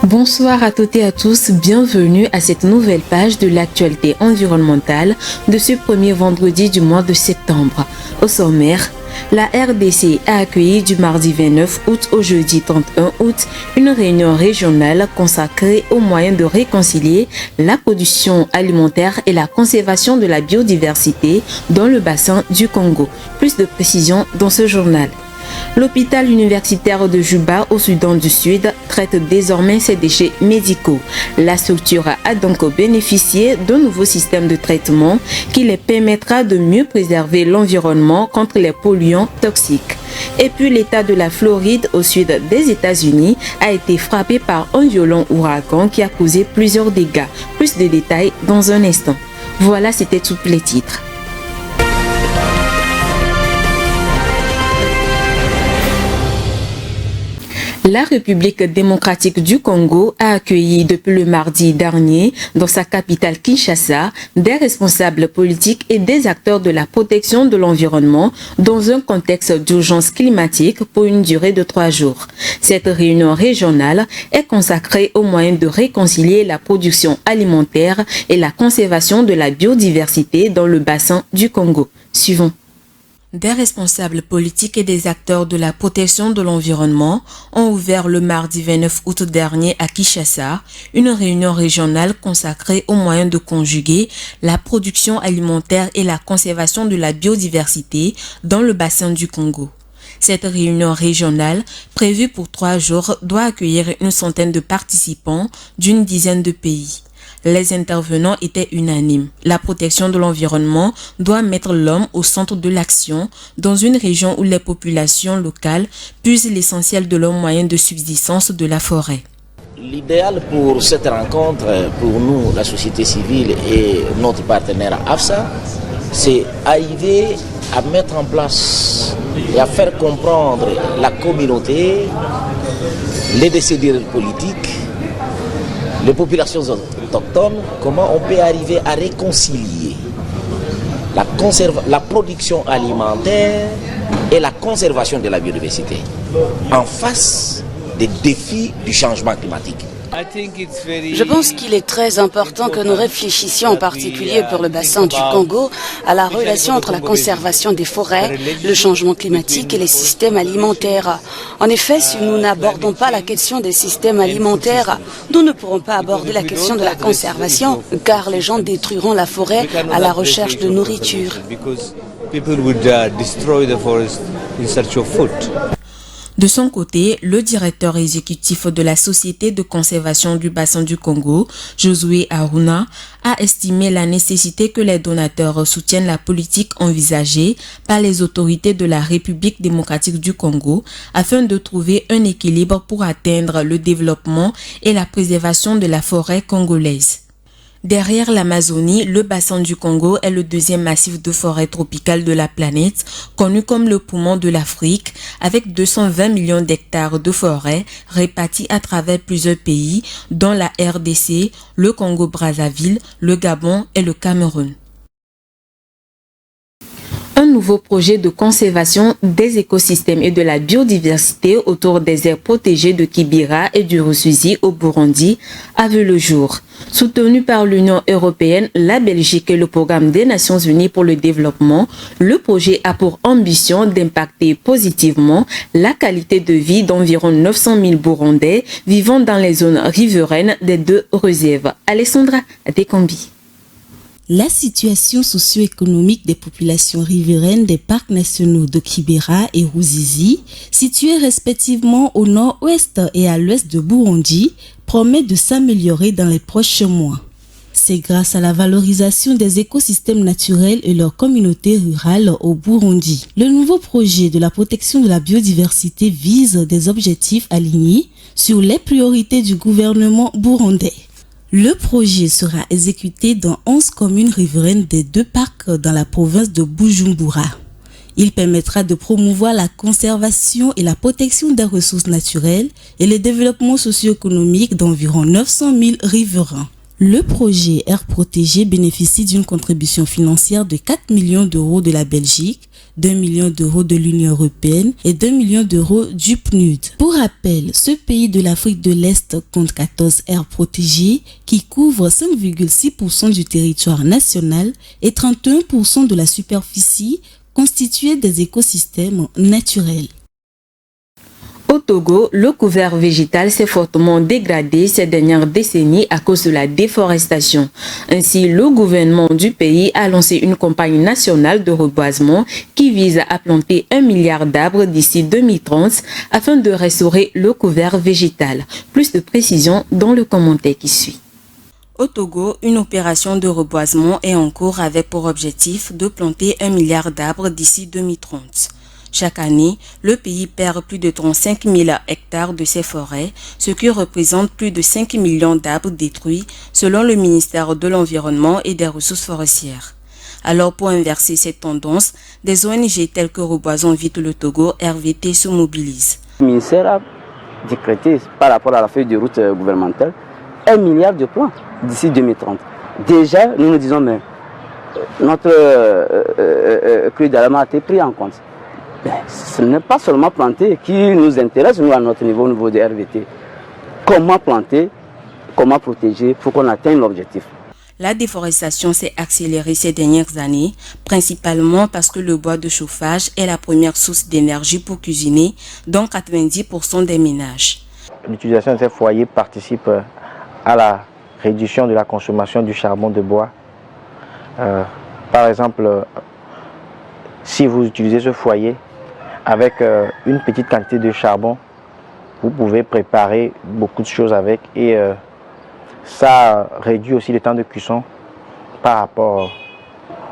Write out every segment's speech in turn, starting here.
Bonsoir à toutes et à tous, bienvenue à cette nouvelle page de l'actualité environnementale de ce premier vendredi du mois de septembre. Au sommaire, la RDC a accueilli du mardi 29 août au jeudi 31 août une réunion régionale consacrée aux moyens de réconcilier la production alimentaire et la conservation de la biodiversité dans le bassin du Congo. Plus de précisions dans ce journal. L'hôpital universitaire de Juba au Soudan du Sud traite désormais ses déchets médicaux. La structure a donc bénéficié d'un nouveau système de traitement qui les permettra de mieux préserver l'environnement contre les polluants toxiques. Et puis l'État de la Floride au sud des États-Unis a été frappé par un violent ouragan qui a causé plusieurs dégâts. Plus de détails dans un instant. Voilà, c'était tous les titres. La République démocratique du Congo a accueilli depuis le mardi dernier, dans sa capitale Kinshasa, des responsables politiques et des acteurs de la protection de l'environnement dans un contexte d'urgence climatique pour une durée de 3 jours. Cette réunion régionale est consacrée aux moyens de réconcilier la production alimentaire et la conservation de la biodiversité dans le bassin du Congo. Suivons. Des responsables politiques et des acteurs de la protection de l'environnement ont ouvert le mardi 29 août dernier à Kinshasa une réunion régionale consacrée aux moyens de conjuguer la production alimentaire et la conservation de la biodiversité dans le bassin du Congo. Cette réunion régionale, prévue pour 3 jours, doit accueillir une centaine de participants d'une dizaine de pays. Les intervenants étaient unanimes. La protection de l'environnement doit mettre l'homme au centre de l'action dans une région où les populations locales puisent l'essentiel de leurs moyens de subsistance de la forêt. L'idéal pour cette rencontre, pour nous, la société civile et notre partenaire AFSA, c'est arriver à mettre en place et à faire comprendre la communauté, les décideurs politiques, les populations autochtones, comment on peut arriver à réconcilier la production alimentaire et la conservation de la biodiversité en face des défis du changement climatique. Je pense qu'il est très important que nous réfléchissions en particulier pour le bassin du Congo à la relation entre la conservation des forêts, le changement climatique et les systèmes alimentaires. En effet, si nous n'abordons pas la question des systèmes alimentaires, nous ne pourrons pas aborder la question de la conservation, car les gens détruiront la forêt à la recherche de nourriture. De son côté, le directeur exécutif de la Société de conservation du bassin du Congo, Josué Aruna, a estimé la nécessité que les donateurs soutiennent la politique envisagée par les autorités de la République démocratique du Congo afin de trouver un équilibre pour atteindre le développement et la préservation de la forêt congolaise. Derrière l'Amazonie, le bassin du Congo est le deuxième massif de forêt tropicale de la planète, connu comme le poumon de l'Afrique, avec 220 millions d'hectares de forêt répartis à travers plusieurs pays, dont la RDC, le Congo-Brazzaville, le Gabon et le Cameroun. Un nouveau projet de conservation des écosystèmes et de la biodiversité autour des aires protégées de Kibira et du Rusizi au Burundi a vu le jour. Soutenu par l'Union européenne, la Belgique et le Programme des Nations Unies pour le développement, le projet a pour ambition d'impacter positivement la qualité de vie d'environ 900 000 Burundais vivant dans les zones riveraines des 2 réserves. Alessandra Dekombi. La situation socio-économique des populations riveraines des parcs nationaux de Kibera et Rusizi, situés respectivement au nord-ouest et à l'ouest de Burundi, promet de s'améliorer dans les prochains mois. C'est grâce à la valorisation des écosystèmes naturels et leurs communautés rurales au Burundi. Le nouveau projet de la protection de la biodiversité vise des objectifs alignés sur les priorités du gouvernement burundais. Le projet sera exécuté dans 11 communes riveraines des 2 parcs dans la province de Bujumbura. Il permettra de promouvoir la conservation et la protection des ressources naturelles et le développement socio-économique d'environ 900 000 riverains. Le projet Air Protégé bénéficie d'une contribution financière de 4 millions d'euros de la Belgique, 2 millions d'euros de l'Union européenne et 2 millions d'euros du PNUD. Pour rappel, ce pays de l'Afrique de l'Est compte 14 aires protégées qui couvrent 5,6% du territoire national et 31% de la superficie constituée des écosystèmes naturels. Au Togo, le couvert végétal s'est fortement dégradé ces dernières décennies à cause de la déforestation. Ainsi, le gouvernement du pays a lancé une campagne nationale de reboisement qui vise à planter 1 milliard d'arbres d'ici 2030 afin de restaurer le couvert végétal. Plus de précisions dans le commentaire qui suit. Au Togo, une opération de reboisement est en cours avec pour objectif de planter 1 milliard d'arbres d'ici 2030. Chaque année, le pays perd plus de 35 000 hectares de ses forêts, ce qui représente plus de 5 millions d'arbres détruits selon le ministère de l'Environnement et des Ressources forestières. Alors pour inverser cette tendance, des ONG telles que Reboisons Vite le Togo, RVT, se mobilisent. Le ministère a décrété par rapport à la feuille de route gouvernementale 1 milliard de plans d'ici 2030. Déjà, nous nous disons, mais notre cru d'Alama a été pris en compte. Ce n'est pas seulement planter qui nous intéresse, nous, à notre niveau, au niveau des RVT. Comment planter, comment protéger pour qu'on atteigne l'objectif. La déforestation s'est accélérée ces dernières années, principalement parce que le bois de chauffage est la première source d'énergie pour cuisiner, dont 90% des ménages. L'utilisation de ces foyers participe à la réduction de la consommation du charbon de bois. Par exemple, si vous utilisez ce foyer, avec une petite quantité de charbon, vous pouvez préparer beaucoup de choses avec et ça réduit aussi le temps de cuisson par rapport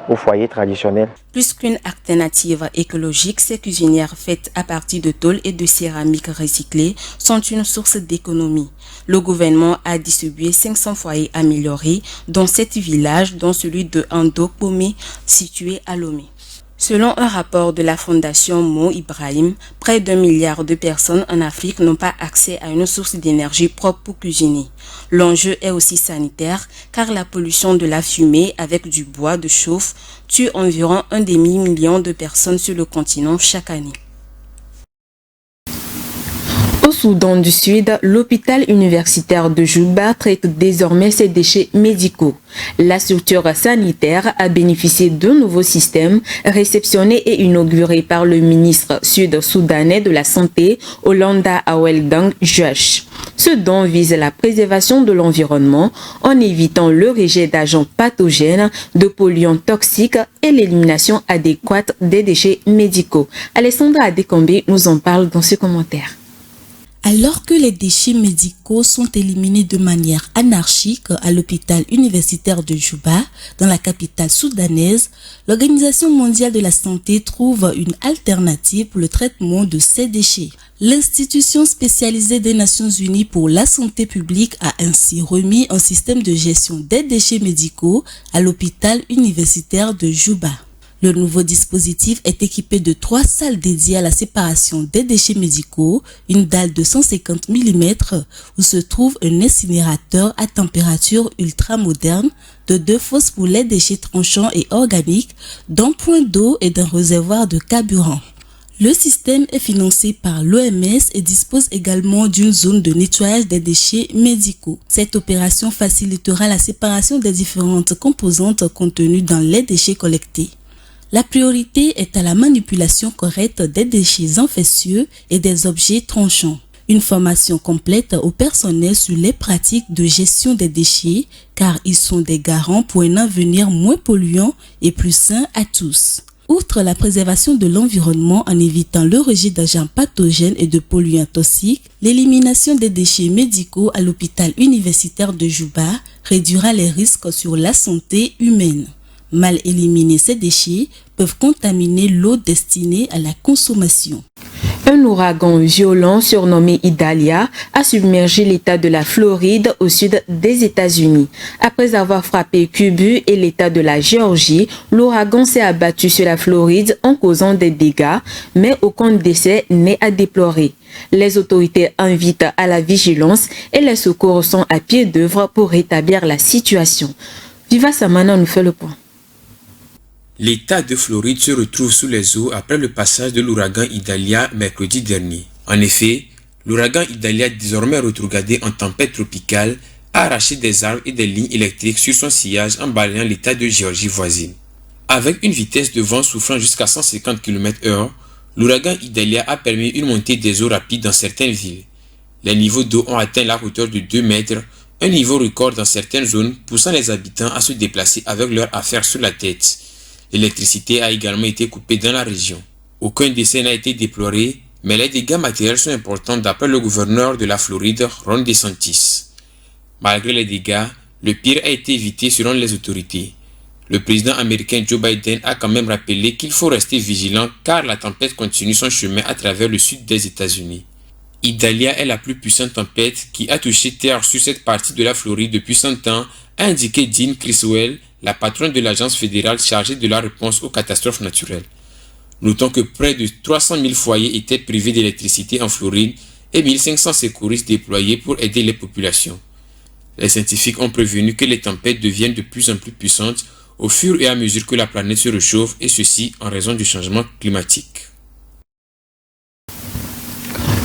au foyer traditionnel. Plus qu'une alternative écologique, ces cuisinières faites à partir de tôle et de céramique recyclée sont une source d'économie. Le gouvernement a distribué 500 foyers améliorés dans 7 villages, dont celui de Ando-Pomé, situé à Lomé. Selon un rapport de la fondation Mo Ibrahim, près d'1 milliard de personnes en Afrique n'ont pas accès à une source d'énergie propre pour cuisiner. L'enjeu est aussi sanitaire car la pollution de la fumée avec du bois de chauffe tue environ 1 demi-million de personnes sur le continent chaque année. Au Soudan du Sud, l'hôpital universitaire de Juba traite désormais ses déchets médicaux. La structure sanitaire a bénéficié d'un nouveau système réceptionné et inauguré par le ministre sud-soudanais de la Santé, Olanda Aweldang Josh. Ce don vise la préservation de l'environnement en évitant le rejet d'agents pathogènes, de polluants toxiques et l'élimination adéquate des déchets médicaux. Alessandra Adekombe nous en parle dans ce commentaire. Alors que les déchets médicaux sont éliminés de manière anarchique à l'hôpital universitaire de Juba, dans la capitale soudanaise, l'Organisation mondiale de la santé trouve une alternative pour le traitement de ces déchets. L'institution spécialisée des Nations Unies pour la santé publique a ainsi remis un système de gestion des déchets médicaux à l'hôpital universitaire de Juba. Le nouveau dispositif est équipé de 3 salles dédiées à la séparation des déchets médicaux, une dalle de 150 mm où se trouve un incinérateur à température ultramoderne, de 2 fosses pour les déchets tranchants et organiques, d'un point d'eau et d'un réservoir de carburant. Le système est financé par l'OMS et dispose également d'une zone de nettoyage des déchets médicaux. Cette opération facilitera la séparation des différentes composantes contenues dans les déchets collectés. La priorité est à la manipulation correcte des déchets infectieux et des objets tranchants. Une formation complète au personnel sur les pratiques de gestion des déchets, car ils sont des garants pour un avenir moins polluant et plus sain à tous. Outre la préservation de l'environnement en évitant le rejet d'agents pathogènes et de polluants toxiques, l'élimination des déchets médicaux à l'hôpital universitaire de Juba réduira les risques sur la santé humaine. Mal éliminer ces déchets peuvent contaminer l'eau destinée à la consommation. Un ouragan violent surnommé Idalia a submergé l'État de la Floride au sud des États-Unis. Après avoir frappé Cuba et l'État de la Géorgie, l'ouragan s'est abattu sur la Floride en causant des dégâts, mais aucun décès n'est à déplorer. Les autorités invitent à la vigilance et les secours sont à pied d'œuvre pour rétablir la situation. Viva Samana nous fait le point. L'État de Floride se retrouve sous les eaux après le passage de l'ouragan Idalia mercredi dernier. En effet, l'ouragan Idalia, désormais rétrogradé en tempête tropicale, a arraché des arbres et des lignes électriques sur son sillage en balayant l'État de Géorgie voisine. Avec une vitesse de vent soufflant jusqu'à 150 km/h, l'ouragan Idalia a permis une montée des eaux rapides dans certaines villes. Les niveaux d'eau ont atteint la hauteur de 2 mètres, un niveau record dans certaines zones, poussant les habitants à se déplacer avec leurs affaires sur la tête. L'électricité a également été coupée dans la région. Aucun décès n'a été déploré, mais les dégâts matériels sont importants d'après le gouverneur de la Floride, Ron DeSantis. Malgré les dégâts, le pire a été évité selon les autorités. Le président américain Joe Biden a quand même rappelé qu'il faut rester vigilant car la tempête continue son chemin à travers le sud des États-Unis. Idalia est la plus puissante tempête qui a touché terre sur cette partie de la Floride depuis 100 ans, a indiqué Dean Criswell, la patronne de l'agence fédérale chargée de la réponse aux catastrophes naturelles. Notons que près de 300 000 foyers étaient privés d'électricité en Floride et 1500 secouristes déployés pour aider les populations. Les scientifiques ont prévenu que les tempêtes deviennent de plus en plus puissantes au fur et à mesure que la planète se réchauffe, et ceci en raison du changement climatique.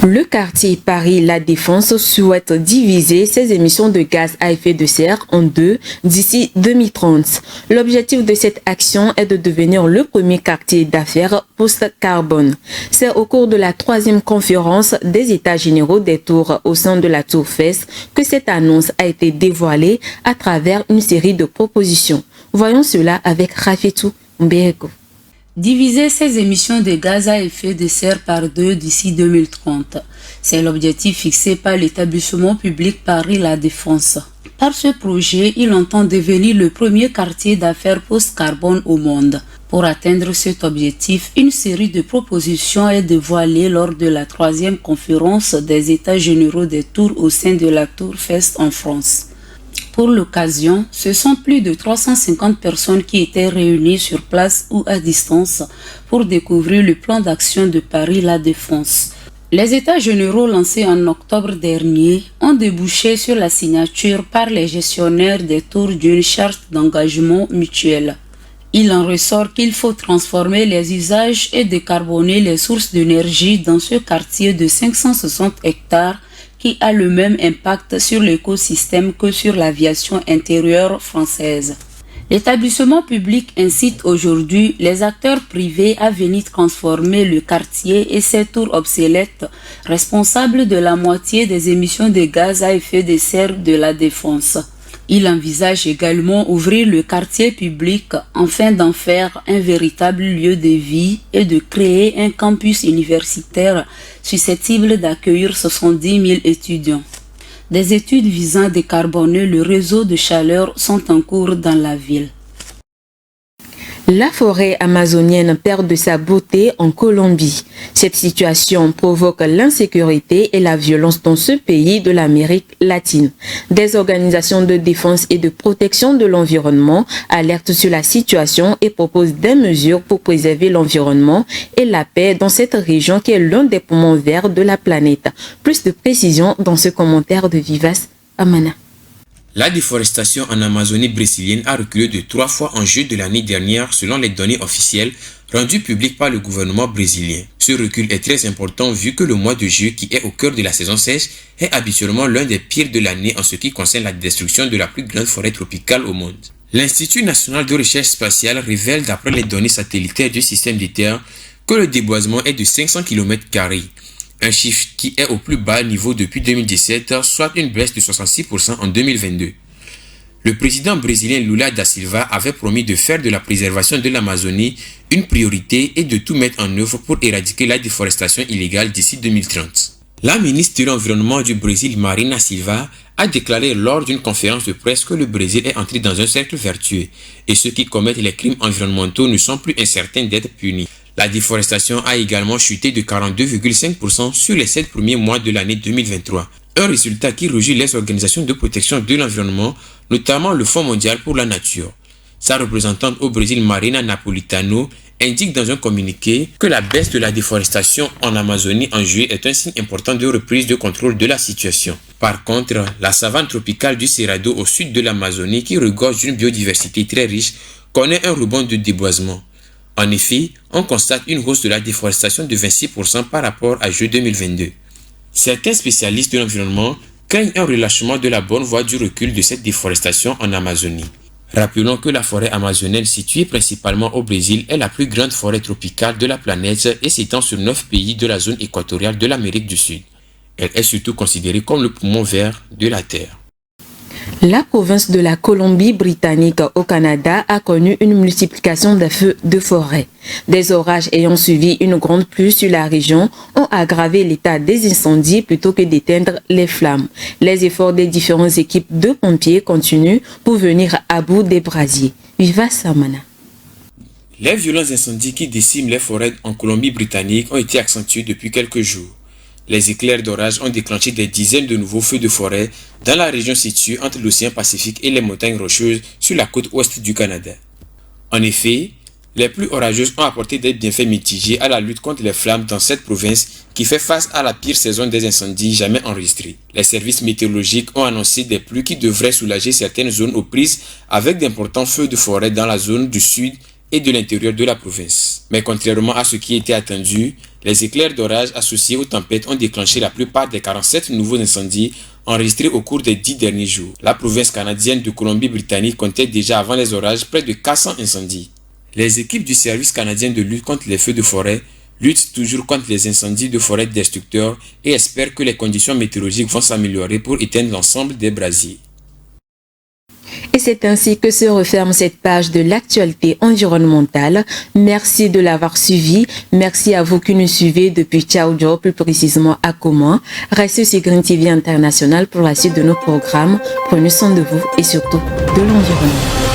Le quartier Paris-La Défense souhaite diviser ses émissions de gaz à effet de serre en deux d'ici 2030. L'objectif de cette action est de devenir le premier quartier d'affaires post-carbone. C'est au cours de la 3e conférence des États généraux des tours au sein de la Tour Fest que cette annonce a été dévoilée à travers une série de propositions. Voyons cela avec Rafetou Mbéreko. Diviser ses émissions de gaz à effet de serre par 2 d'ici 2030. C'est l'objectif fixé par l'établissement public Paris-La Défense. Par ce projet, il entend devenir le premier quartier d'affaires post-carbone au monde. Pour atteindre cet objectif, une série de propositions est dévoilée lors de la 3e conférence des États généraux des tours au sein de la Tour Fest en France. Pour l'occasion, ce sont plus de 350 personnes qui étaient réunies sur place ou à distance pour découvrir le plan d'action de Paris-La Défense. Les États généraux lancés en octobre dernier ont débouché sur la signature par les gestionnaires des tours d'une charte d'engagement mutuel. Il en ressort qu'il faut transformer les usages et décarboner les sources d'énergie dans ce quartier de 560 hectares qui a le même impact sur l'écosystème que sur l'aviation intérieure française. L'établissement public incite aujourd'hui les acteurs privés à venir transformer le quartier et ses tours obsolètes, responsables de la moitié des émissions de gaz à effet de serre de la Défense. Il envisage également ouvrir le quartier public afin d'en faire un véritable lieu de vie et de créer un campus universitaire susceptible d'accueillir 70 000 étudiants. Des études visant à décarboner le réseau de chaleur sont en cours dans la ville. La forêt amazonienne perd de sa beauté en Colombie. Cette situation provoque l'insécurité et la violence dans ce pays de l'Amérique latine. Des organisations de défense et de protection de l'environnement alertent sur la situation et proposent des mesures pour préserver l'environnement et la paix dans cette région qui est l'un des poumons verts de la planète. Plus de précisions dans ce commentaire de Vivas Amana. La déforestation en Amazonie brésilienne a reculé de 3 fois en juillet de l'année dernière selon les données officielles rendues publiques par le gouvernement brésilien. Ce recul est très important vu que le mois de juillet, qui est au cœur de la saison sèche, est habituellement l'un des pires de l'année en ce qui concerne la destruction de la plus grande forêt tropicale au monde. L'Institut national de recherche spatiale révèle d'après les données satellitaires du système des terres que le déboisement est de 500 km². Un chiffre qui est au plus bas niveau depuis 2017, soit une baisse de 66% en 2022. Le président brésilien Lula da Silva avait promis de faire de la préservation de l'Amazonie une priorité et de tout mettre en œuvre pour éradiquer la déforestation illégale d'ici 2030. La ministre de l'Environnement du Brésil, Marina Silva, a déclaré lors d'une conférence de presse que le Brésil est entré dans un cercle vertueux et ceux qui commettent les crimes environnementaux ne sont plus incertains d'être punis. La déforestation a également chuté de 42,5% sur les 7 premiers mois de l'année 2023. Un résultat qui réjouit les organisations de protection de l'environnement, notamment le Fonds mondial pour la nature. Sa représentante au Brésil, Marina Napolitano, indique dans un communiqué que la baisse de la déforestation en Amazonie en juillet est un signe important de reprise de contrôle de la situation. Par contre, la savane tropicale du Cerrado au sud de l'Amazonie, qui regorge d'une biodiversité très riche, connaît un rebond de déboisement. En effet, on constate une hausse de la déforestation de 26% par rapport à juillet 2022. Certains spécialistes de l'environnement craignent un relâchement de la bonne voie du recul de cette déforestation en Amazonie. Rappelons que la forêt amazonienne située principalement au Brésil est la plus grande forêt tropicale de la planète et s'étend sur 9 pays de la zone équatoriale de l'Amérique du Sud. Elle est surtout considérée comme le poumon vert de la Terre. La province de la Colombie-Britannique au Canada a connu une multiplication des feux de forêt. Des orages ayant suivi une grande pluie sur la région ont aggravé l'état des incendies plutôt que d'éteindre les flammes. Les efforts des différentes équipes de pompiers continuent pour venir à bout des brasiers. Viva Samana. Les violents incendies qui déciment les forêts en Colombie-Britannique ont été accentués depuis quelques jours. Les éclairs d'orage ont déclenché des dizaines de nouveaux feux de forêt dans la région située entre l'océan Pacifique et les montagnes rocheuses sur la côte ouest du Canada. En effet, les pluies orageuses ont apporté des bienfaits mitigés à la lutte contre les flammes dans cette province qui fait face à la pire saison des incendies jamais enregistrée. Les services météorologiques ont annoncé des pluies qui devraient soulager certaines zones aux prises avec d'importants feux de forêt dans la zone du sud et de l'intérieur de la province. Mais contrairement à ce qui était attendu, les éclairs d'orage associés aux tempêtes ont déclenché la plupart des 47 nouveaux incendies enregistrés au cours des 10 derniers jours. La province canadienne de Colombie-Britannique comptait déjà avant les orages près de 400 incendies. Les équipes du service canadien de lutte contre les feux de forêt luttent toujours contre les incendies de forêt destructeurs et espèrent que les conditions météorologiques vont s'améliorer pour éteindre l'ensemble des brasiers. Et c'est ainsi que se referme cette page de l'actualité environnementale. Merci de l'avoir suivi. Merci à vous qui nous suivez depuis Tchaoudjo, plus précisément à Koma. Restez sur Green TV International pour la suite de nos programmes. Prenez soin de vous et surtout de l'environnement.